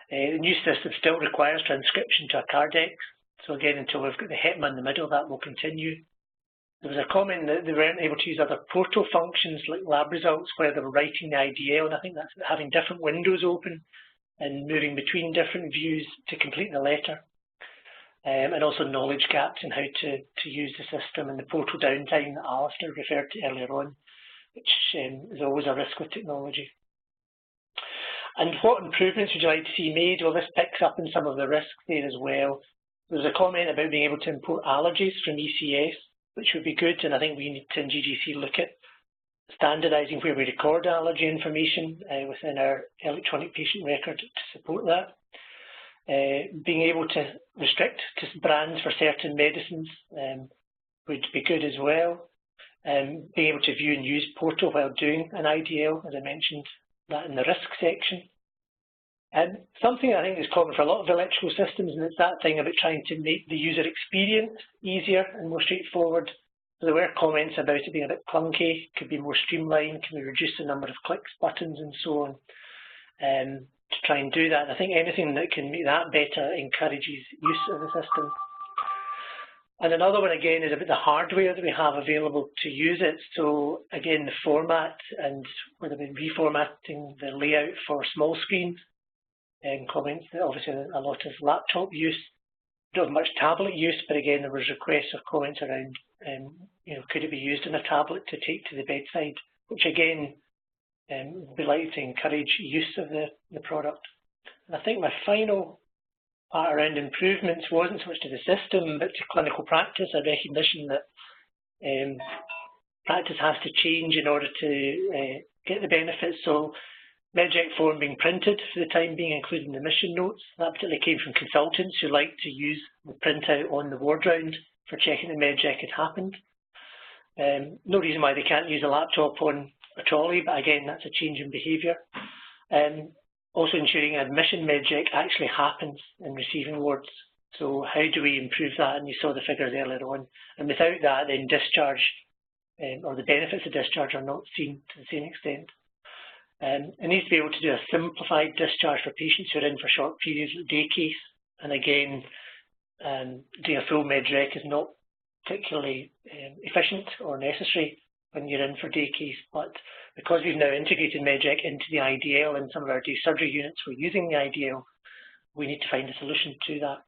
S3: The new system still requires transcription to a Cardex, so again, until we've got the HEPMA in the middle, that will continue. There was a comment that they weren't able to use other portal functions like lab results where they were writing the IDL, and I think that's having different windows open and moving between different views to complete the letter. And also knowledge gaps in how to use the system and the portal downtime that Alistair referred to earlier on, which is always a risk with technology. And what improvements would you like to see made? Well, this picks up in some of the risks there as well. There's a comment about being able to import allergies from ECS, which would be good, and I think we need to in GGC look at standardising where we record allergy information within our electronic patient record to support that. Being able to restrict to brands for certain medicines would be good as well. Being able to view and use portal while doing an IDL, as I mentioned that in the risk section. Something I think is common for a lot of electrical systems, and it's that thing about trying to make the user experience easier and more straightforward. So there were comments about it being a bit clunky, could be more streamlined, can we reduce the number of clicks, buttons, and so on, to try and do that. I think anything that can make that better encourages use of the system And another one, again, is about the hardware that we have available to use it. So, again, the format and whether we're reformatting the layout for small screens, and comments that obviously a lot of laptop use, don't have much tablet use, but again, there was requests or comments around, could it be used on a tablet to take to the bedside, which again, we like to encourage use of the product. And I think my final part around improvements wasn't so much to the system, but to clinical practice, a recognition that practice has to change in order to get the benefits. So MedRec form being printed for the time being, including the mission notes. That particularly came from consultants who like to use the printout on the ward round for checking the MedRec had happened. No reason why they can't use a laptop on a trolley, but again, that's a change in behaviour. Also ensuring admission MedRec actually happens in receiving wards. So how do we improve that? And you saw the figures earlier on. And without that, then discharge or the benefits of discharge are not seen to the same extent. It needs to be able to do a simplified discharge for patients who are in for short periods of day case. And again, doing a full MedRec is not particularly efficient or necessary when you're in for day case. But because we've now integrated MedRec into the IDL and some of our day surgery units, we're using the IDL, we need to find a solution to that.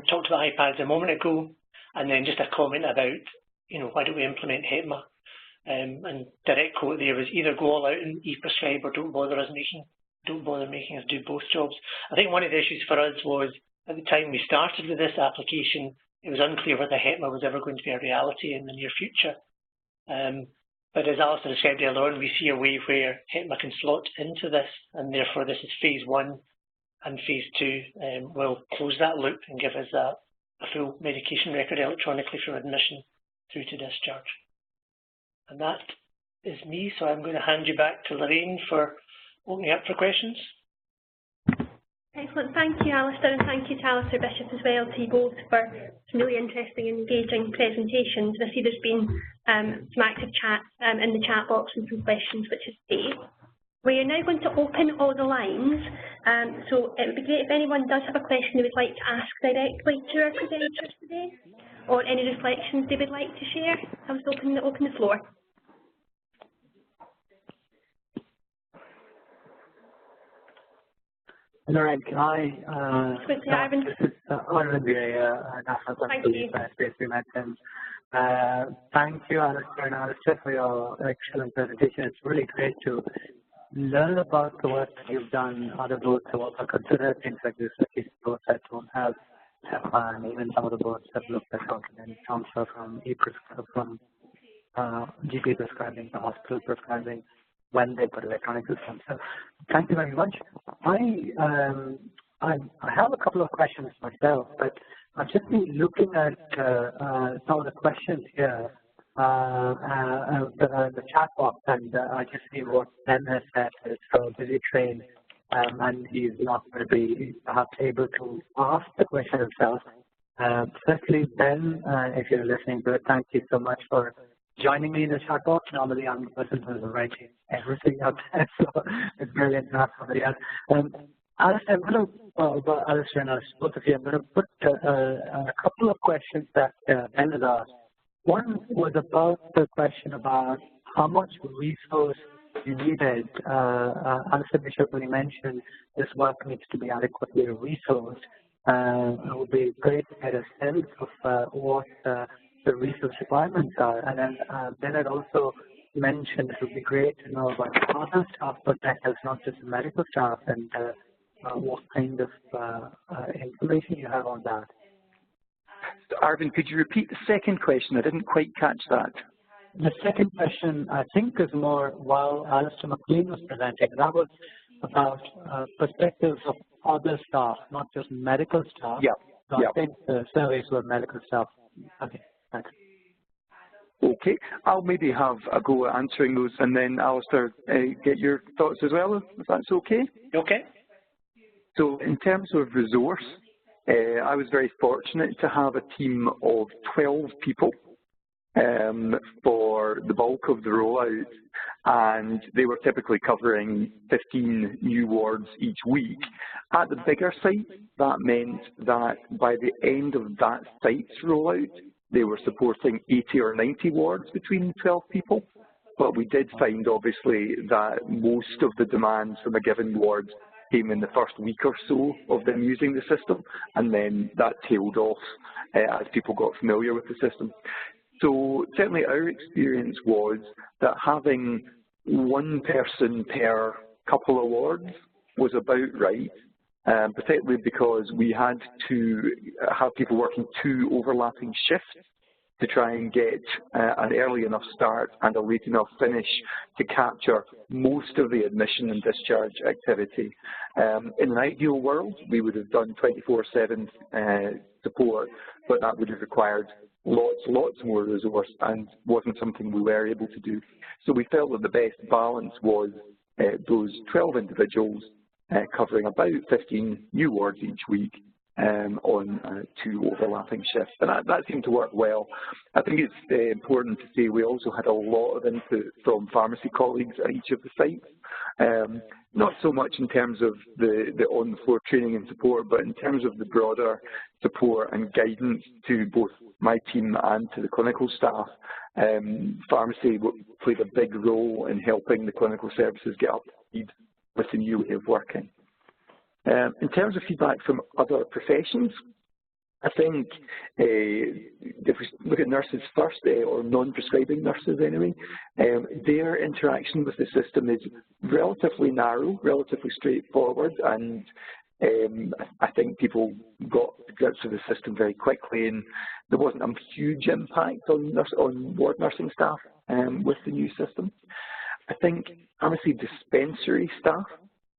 S3: Talked about iPads a moment ago, and then just a comment about, why don't we implement HETMA? And direct quote there was either go all out and e-prescribe or don't bother making us do both jobs. I think one of the issues for us was at the time we started with this application, it was unclear whether HETMA was ever going to be a reality in the near future. But as Alistair described earlier on, we see a way where HETMA can slot into this, and therefore this is phase 1 and phase 2 will close that loop and give us a full medication record electronically from admission through to discharge. And that is me, so I'm going to hand you back to Lorraine for opening up for questions.
S1: Excellent. Thank you, Alistair, and thank you to Alistair Bishop as well, to you both, for some really interesting and engaging presentations. I see there's been some active chat in the chat box and some questions, which is great. We are now going to open all the lines, so it would be great if anyone does have a question they would like to ask directly to our presenters today, or any reflections they would like to share. I was open the floor.
S4: Lorraine, can I?
S1: This is
S4: Arvind Viraya, National Council for SPSP Medicine. Thank you, Alistair and Alistair, for your excellent presentation. It's really great to learn about the work that you've done. Other boards have also considered things like this, at least boards that don't have HEPA, and even some of the boards that look at how to then transfer from GP prescribing to hospital prescribing when they put electronic systems. So thank you very much. I have a couple of questions myself, but I've just been looking at some of the questions here the chat box, and I just see what Ben has said is so busy trained, and he's not going to be perhaps able to ask the question himself. Firstly, Ben, if you're listening to it, thank you so much for joining me in the chat box. Normally, I'm the person who's writing everything up there, so it's brilliant to have somebody else. Alistair, Alistair and Alistair, both of you, I'm going to put a couple of questions that Ben has asked. One was about the question about how much resource you needed. Alistair Bishop, when he mentioned this work needs to be adequately resourced, it would be great to get a sense of what the resource requirements are. And then Ben had also mentioned it would be great to know about other staff protectors, not just medical staff, and what kind of information you have on that.
S2: Arvind, could you repeat the second question? I didn't quite catch that.
S4: The second question, I think, is more while Alistair McLean was presenting. That was about perspectives of other staff, not just medical staff.
S2: Yeah.
S4: So I think the surveys were medical staff. Okay, thanks.
S2: Okay, I'll maybe have a go at answering those, and then Alistair, get your thoughts as well, if that's okay.
S3: Okay.
S2: So in terms of resource, I was very fortunate to have a team of 12 people for the bulk of the rollout, and they were typically covering 15 new wards each week. At the bigger site, that meant that by the end of that site's rollout, they were supporting 80 or 90 wards between 12 people. But we did find, obviously, that most of the demands from a given ward came in the first week or so of them using the system, and then that tailed off as people got familiar with the system. So certainly our experience was that having one person per couple of wards was about right, particularly because we had to have people working 2 overlapping shifts to try and get an early enough start and a late enough finish to capture most of the admission and discharge activity. In an ideal world, we would have done 24/7 support, but that would have required lots more resource and wasn't something we were able to do. So we felt that the best balance was those 12 individuals covering about 15 new wards each week on 2 overlapping shifts. And that seemed to work well. I think it's important to say we also had a lot of input from pharmacy colleagues at each of the sites. Not so much in terms of the on-the-floor training and support, but in terms of the broader support and guidance to both my team and to the clinical staff. Pharmacy played a big role in helping the clinical services get up to speed with the new way of working. In terms of feedback from other professions, I think if we look at nurses first, or non-prescribing nurses anyway, their interaction with the system is relatively narrow, relatively straightforward, and I think people got to grips with the system very quickly, and there wasn't a huge impact on ward nursing staff with the new system. I think pharmacy dispensary staff,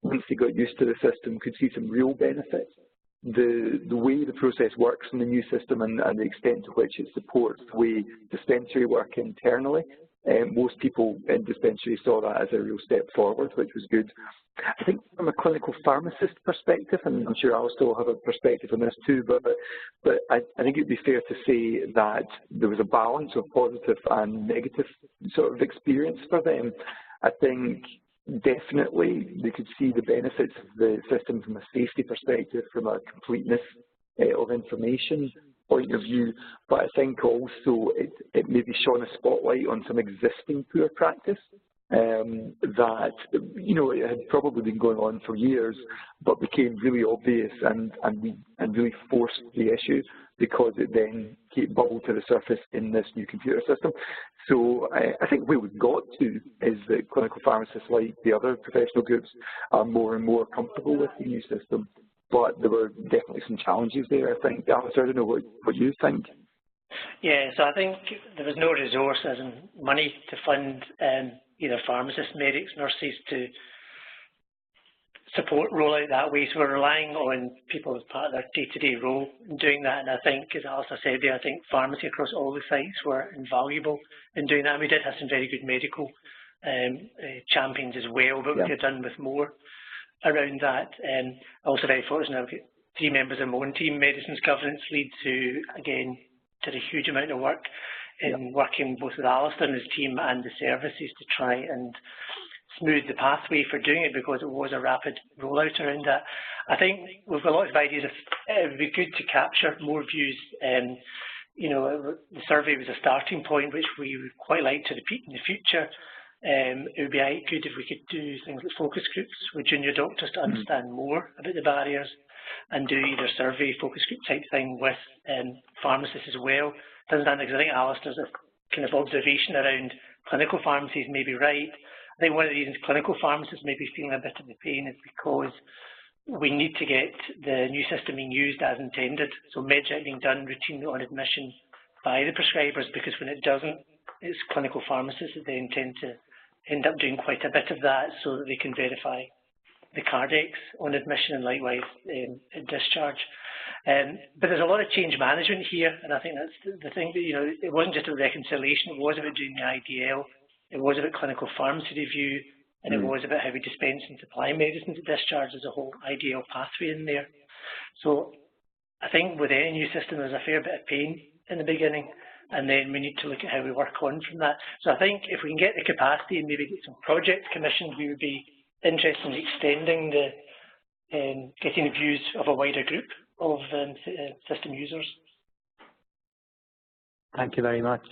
S2: once they got used to the system, could see some real benefits. The way the process works in the new system and the extent to which it supports the way dispensary work internally, most people in dispensary saw that as a real step forward, which was good. I think from a clinical pharmacist perspective, and I'm sure Alistair will have a perspective on this too, but I think it would be fair to say that there was a balance of positive and negative sort of experience for them. I think definitely they could see the benefits of the system from a safety perspective, from a completeness of information point of view, but I think also it maybe shone a spotlight on some existing poor practice that, you know, it had probably been going on for years, but became really obvious and really forced the issue because it then bubbled to the surface in this new computer system. So I think where we've got to is that clinical pharmacists, like the other professional groups, are more and more comfortable with the new system. But there were definitely some challenges there, I think. Alistair, I don't know what you think.
S3: Yeah, so I think there was no resources and money to fund either pharmacists, medics, nurses to support rollout that way. So we're relying on people as part of their day-to-day role in doing that. And I think, as Alistair said there, I think pharmacy across all the sites were invaluable in doing that. And we did have some very good medical champions as well, but we could have done with more around that. Also very fortunate I've got 3 members of my own team, medicines governance leads, who again did a huge amount of work in working both with Alistair and his team and the services to try and smooth the pathway for doing it, because it was a rapid rollout around that. I think we've got lots of ideas. It would be good to capture more views. You know, the survey was a starting point, which we would quite like to repeat in the future. It would be good if we could do things like focus groups with junior doctors to understand more about the barriers, and do either survey, focus group type thing with pharmacists as well. Because I think Alistair's kind of observation around clinical pharmacies may be right. I think one of the reasons clinical pharmacists may be feeling a bit of the pain is because we need to get the new system being used as intended. So meds are being done routinely on admission by the prescribers, because when it doesn't, it's clinical pharmacists that they intend to end up doing quite a bit of that so that they can verify the cardex on admission and likewise at discharge. But there's a lot of change management here, and I think that's the thing that, you know, it wasn't just a reconciliation, it was about doing the IDL, it was about clinical pharmacy review, and it was about how we dispense and supply medicines at discharge. There's a whole IDL pathway in there. So I think with any new system there's a fair bit of pain in the beginning, and then we need to look at how we work on from that. So I think if we can get the capacity and maybe get some projects commissioned, we would be interested in extending the, getting the views of a wider group of system users.
S4: Thank you very much,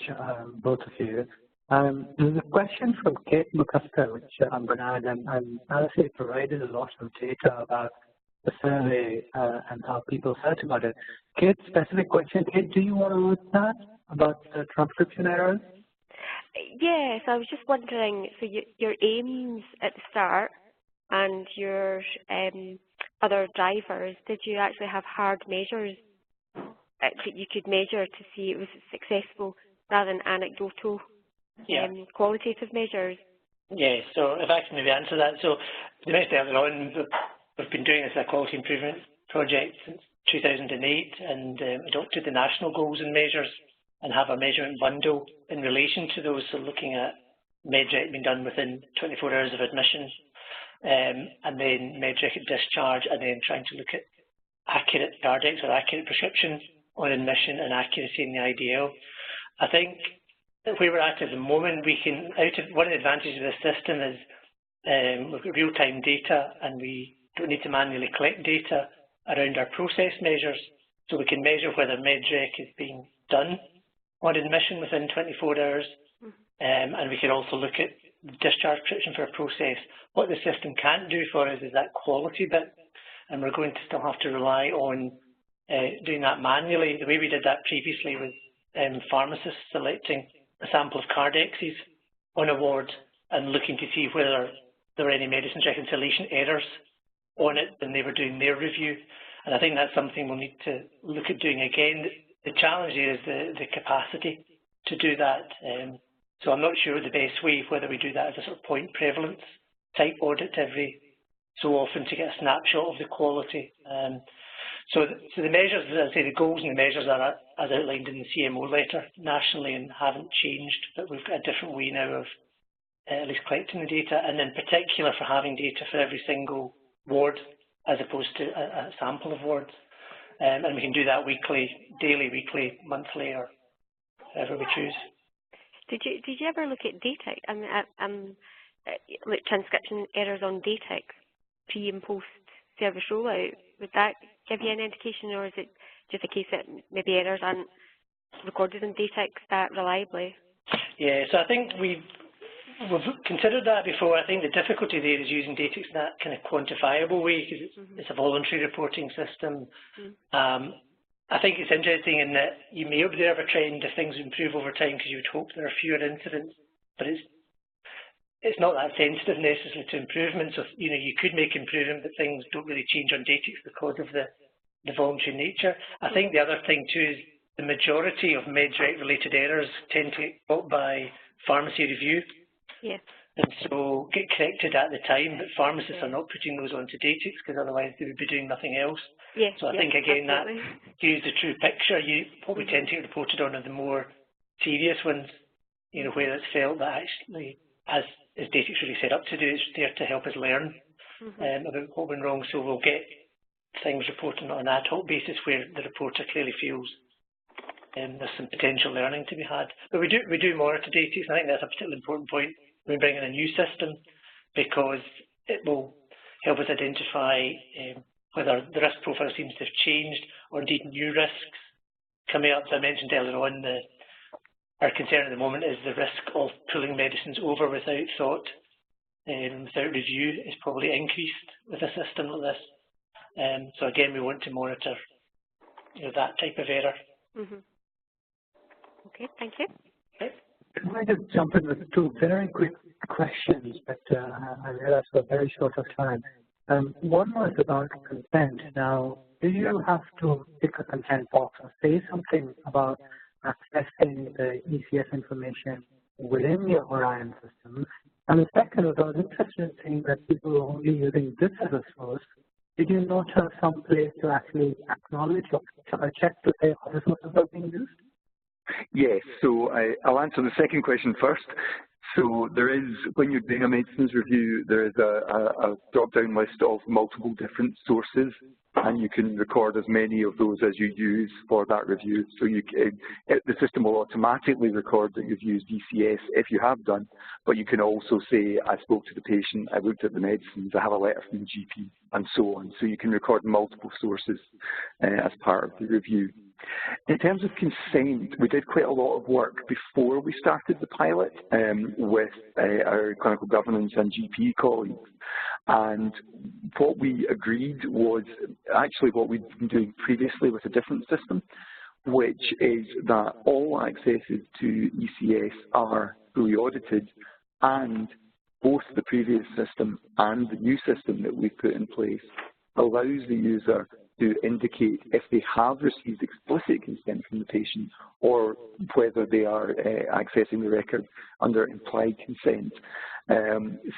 S4: both of you. There's a question from Kate McCusker, which I'm going to add, and Alice provided a lot of data about the survey and how people felt about it. Kate, specific question. Kate, do you want to add that about the transcription errors?
S5: Yes, I was just wondering, so your aims at the start and your other drivers, did you actually have hard measures that you could measure to see it was successful rather than anecdotal qualitative measures?
S3: Yeah, so if I can maybe answer that. So the mentioned earlier on, we've been doing this as a quality improvement project since 2008 and adopted the national goals and measures and have a measurement bundle in relation to those, so looking at MEDREC being done within 24 hours of admission, and then MEDREC at discharge, and then trying to look at accurate cardex or accurate prescription on admission and accuracy in the IDL. I think where we're at the moment, we can, one of the advantages of this system is we've got real-time data and we don't need to manually collect data around our process measures, so we can measure whether MEDREC is being done on admission within 24 hours, and we can also look at discharge prescription for a process. What the system can't do for us is that quality bit, and we're going to still have to rely on doing that manually. The way we did that previously was pharmacists selecting a sample of cardexes on a ward and looking to see whether there were any medicines reconciliation errors on it when they were doing their review. And I think that's something we'll need to look at doing again. The challenge here is the capacity to do that. So I'm not sure the best way, whether we do that as a sort of point prevalence type audit every so often to get a snapshot of the quality. So the measures, as I say, the goals and the measures are as outlined in the CMO letter nationally and haven't changed, but we've got a different way now of at least collecting the data, and in particular for having data for every single ward as opposed to a sample of wards. And we can do that weekly, daily, weekly, monthly, or whatever we choose.
S5: Did you ever look at DATEC, like transcription errors on DATEC, pre and post service rollout? Would that give you an indication, or is it just a case that maybe errors aren't recorded in DATEC that reliably? Yeah,
S3: so I think we've considered that before. I think the difficulty there is using DATEC in that kind of quantifiable way, because it's a voluntary reporting system. I think it's interesting in that you may observe a trend if things improve over time, because you would hope there are fewer incidents, but it's not that sensitive necessarily to improvement. So you could make improvement, but things don't really change on DATEC because of the voluntary nature. I think the other thing too is the majority of MEDREC related errors tend to get caught by pharmacy review.
S5: Yeah.
S3: And so get corrected at the time, but pharmacists are not putting those onto DATEC because otherwise they would be doing nothing else.
S5: Yeah,
S3: so I think again
S5: absolutely.
S3: that gives the true picture. What we tend to get reported on are the more serious ones, where it's felt that actually, as DATEC's really set up to do, it's there to help us learn about what went wrong. So we'll get things reported on an ad hoc basis where the reporter clearly feels there's some potential learning to be had. But we do monitor DATEC, and I think that's a particularly important point when we bring in a new system, because it will help us identify whether the risk profile seems to have changed or indeed new risks coming up. As I mentioned earlier on, our concern at the moment is the risk of pulling medicines over without thought and without review is probably increased with a system like this. So again, we want to monitor that type of error.
S5: Okay, thank you.
S3: Okay.
S4: Can I just jump in with two very quick questions, but I realize we're very short of time. One was about consent. Now, do you have to pick a consent box or say something about accessing the ECS information within your Orion system? And the second was, I was interested in seeing that people are only using this as a source. Did you not have some place to actually acknowledge or check to say other sources are being used?
S2: Yes, so I'll answer the second question first. So there is, when you're doing a medicines review, there is a drop-down list of multiple different sources and you can record as many of those as you use for that review. So the system will automatically record that you've used ECS if you have done, but you can also say, I spoke to the patient, I looked at the medicines, I have a letter from the GP, and so on. So you can record multiple sources as part of the review. In terms of consent, we did quite a lot of work before we started the pilot with our clinical governance and GP colleagues. And what we agreed was actually what we'd been doing previously with a different system, which is that all accesses to ECS are fully audited, and both the previous system and the new system that we've put in place allows the user to indicate if they have received explicit consent from the patient or whether they are accessing the record under implied consent.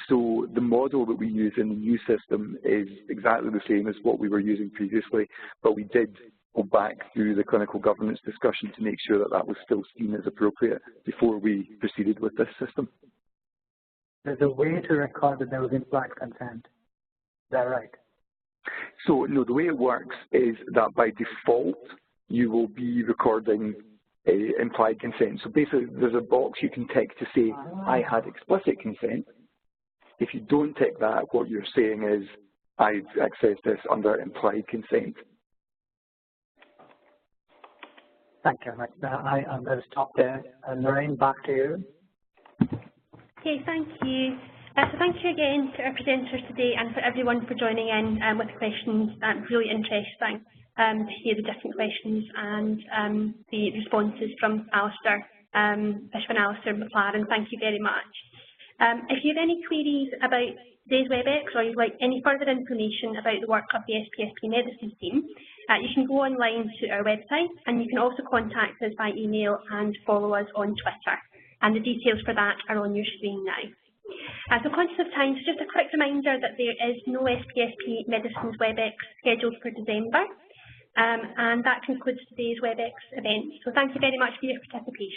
S2: So the model that we use in the new system is exactly the same as what we were using previously, but we did go back through the clinical governance discussion to make sure that that was still seen as appropriate before we proceeded with this system.
S4: There's a way to record that there was implied consent. Is that right?
S2: So, no, the way it works is that by default, you will be recording implied consent. So basically, there's a box you can tick to say, I had explicit consent. If you don't tick that, what you're saying is, I've accessed this under implied consent.
S4: Thank you very much. I'm going to stop there. Lorraine, back to you.
S1: Okay, thank you. So thank you again to our presenters today and for everyone for joining in with questions. Really interesting to hear the different questions and the responses from Alistair Bishop and Alistair McLaren. Thank you very much. If you have any queries about today's WebEx or you'd like any further information about the work of the SPSP medicine team, you can go online to our website, and you can also contact us by email and follow us on Twitter. And the details for that are on your screen now. So conscious of time, so just a quick reminder that there is no SPSP Medicines WebEx scheduled for December, and that concludes today's WebEx event. So thank you very much for your participation.